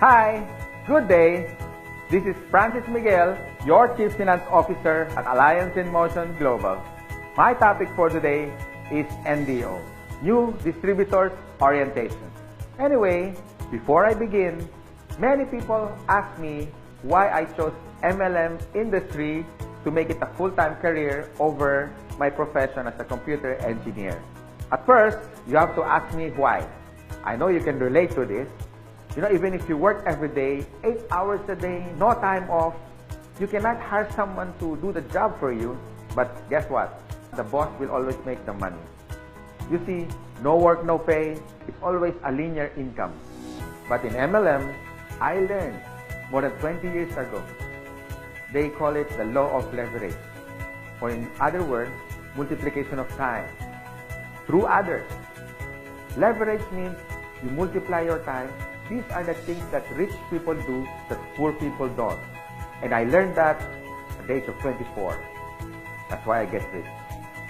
Hi, good day. This is Francis Miguel, your Chief Finance Officer at Alliance in Motion Global. My topic for today is NDO, New Distributors Orientation. Anyway, before I begin, many people ask me why I chose MLM industry to make it a full-time career over my profession as a computer engineer. At first, you have to ask me why. I know you can relate to this. Even if you work every day, 8 hours a day, no time off, you cannot hire someone to do the job for you. But guess what? The boss will always make the money. You see, no work, no pay. It's always a linear income. But in MLM, I learned more than 20 years ago. They call it the law of leverage. Or in other words, multiplication of time through others. Leverage means you multiply your time. These are the things that rich people do that poor people don't. And I learned that at the age of 24. That's why I get rich.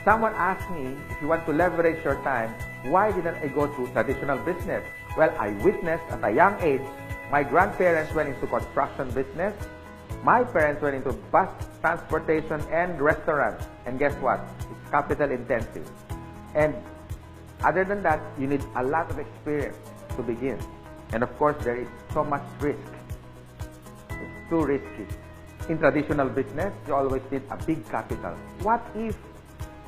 Someone asked me, if you want to leverage your time, why didn't I go to traditional business? Well, I witnessed at a young age, my grandparents went into construction business. My parents went into bus transportation and restaurants. And guess what? It's capital intensive. And other than that, you need a lot of experience to begin. And of course, there is so much risk. It's too risky. In traditional business, you always need a big capital. What if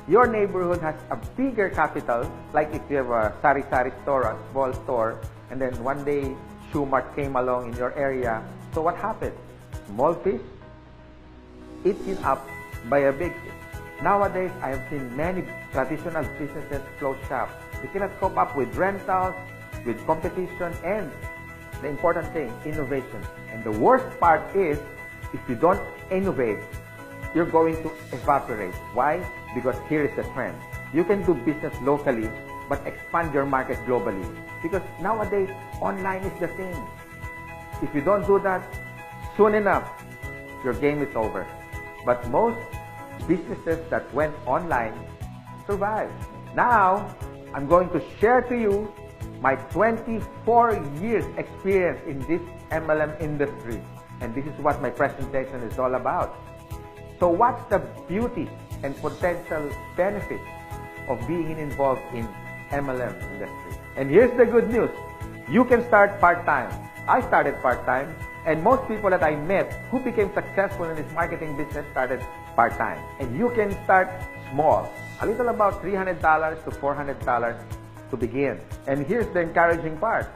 your neighborhood has a bigger capital, like if you have a sari-sari store, a small store, and then one day Shoe Mart came along in your area. So what happened? Small fish eaten up by a big fish. Nowadays, I have seen many traditional businesses close shop. They cannot cope up with rentals, with competition, and the important thing, innovation. And the worst part is, if you don't innovate, you're going to evaporate. Why? Because here is the trend. You can do business locally, but expand your market globally. Because nowadays, online is the thing. If you don't do that, soon enough, your game is over. But most businesses that went online survived. Now, I'm going to share to you my 24 years experience in this MLM industry. And this is what my presentation is all about. So what's the beauty and potential benefits of being involved in MLM industry? And here's the good news. You can start part-time. I started part-time, and most people that I met who became successful in this marketing business started part-time. And you can start small, a little about $300 to $400 to begin. And here's the encouraging part.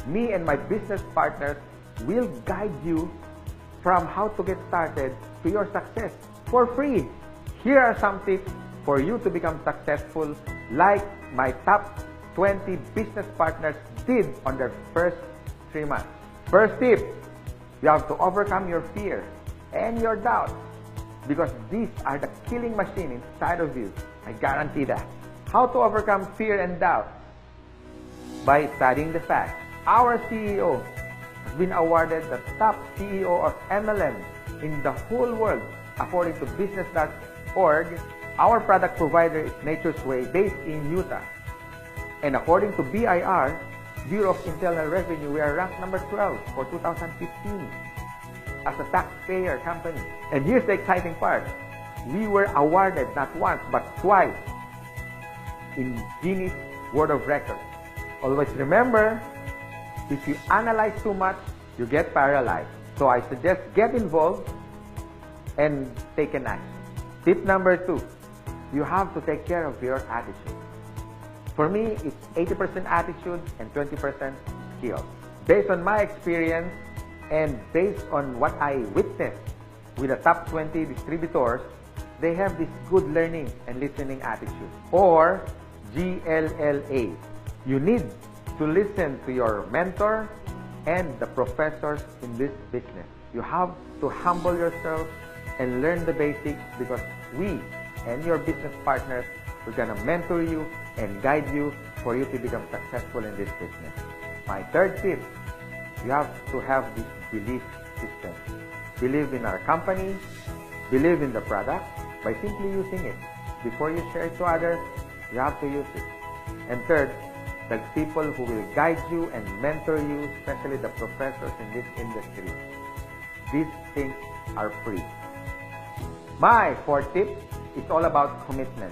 Me and my business partners will guide you from how to get started to your success for free. Here are some tips for you to become successful, like my top 20 business partners did on their first 3 months. First tip, you have to overcome your fear and your doubt, because these are the killing machine inside of you. I guarantee that. How to overcome fear and doubt? By studying the facts. Our CEO has been awarded the top CEO of MLM in the whole world. According to business.org, our product provider is Nature's Way, based in Utah. And according to BIR, Bureau of Internal Revenue, we are ranked number 12 for 2015 as a taxpayer company. And here's the exciting part. We were awarded not once but twice in Guinness World of Records. Always remember, if you analyze too much, you get paralyzed. So I suggest get involved and take an action. Tip number 2, you have to take care of your attitude. For me, it's 80% attitude and 20% skill. Based on my experience and based on what I witnessed with the top 20 distributors, they have this good learning and listening attitude, or GLLA. You need to listen to your mentor and the professors in this business. You have to humble yourself and learn the basics, because we and your business partners, we're going to mentor you and guide you for you to become successful in this business. My third tip, you have to have this belief system. Believe in our company, believe in the product by simply using it. Before you share it to others, you have to use it. And third, the people who will guide you and mentor you, especially the professors in this industry. These things are free. My fourth tip is all about commitment.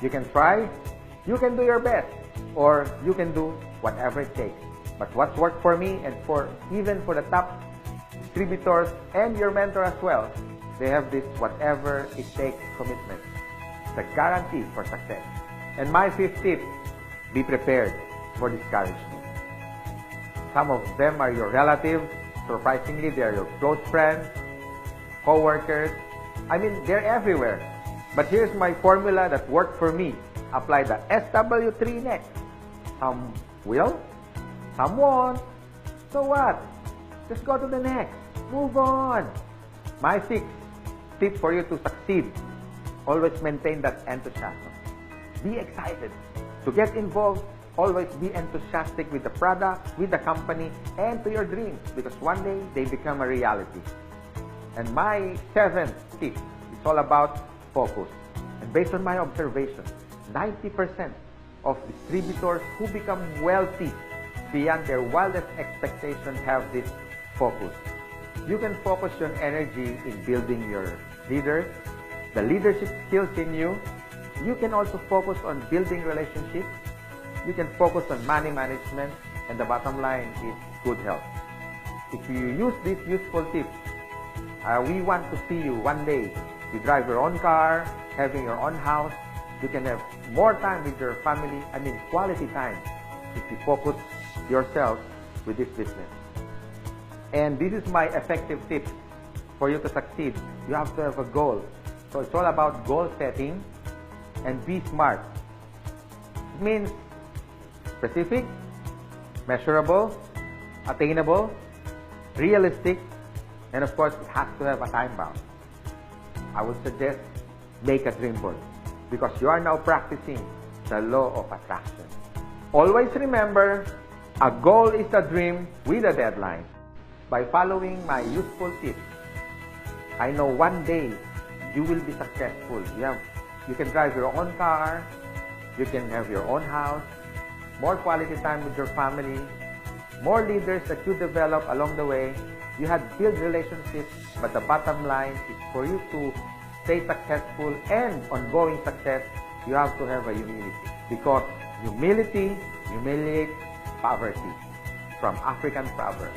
You can try, you can do your best, or you can do whatever it takes. But what's worked for me and even for the top distributors and your mentor as well, they have this whatever it takes commitment. It's a guarantee for success. And my fifth tip, be prepared for discouragement. Some of them are your relatives. Surprisingly, they are your close friends, co-workers. I mean, they're everywhere. But here's my formula that worked for me. Apply the SW3 next. Some will, some won't. So what? Just go to the next. Move on. My sixth tip for you to succeed. Always maintain that enthusiasm. Be excited. To get involved, always be enthusiastic with the product, with the company, and to your dreams, because one day they become a reality. And my seventh tip is all about focus. And based on my observation, 90% of distributors who become wealthy beyond their wildest expectations have this focus. You can focus your energy in building your leaders, the leadership skills in you. You can also focus on building relationships. You can focus on money management, and the bottom line is good health. If you use these useful tips, we want to see you one day. You drive your own car, having your own house. You can have more time with your family, quality time, if you focus yourself with this business. And this is my effective tip for you to succeed. You have to have a goal. So it's all about goal setting and be smart. It means specific, measurable, attainable, realistic, and of course, it has to have a time bound. I would suggest make a dream board because you are now practicing the law of attraction. Always remember, a goal is a dream with a deadline. By following my useful tips, I know one day you will be successful. You can drive your own car, you can have your own house, more quality time with your family, more leaders that you develop along the way. You have built relationships, but the bottom line is for you to stay successful and ongoing success, you have to have a humility. Because humility humiliates poverty, from African proverb.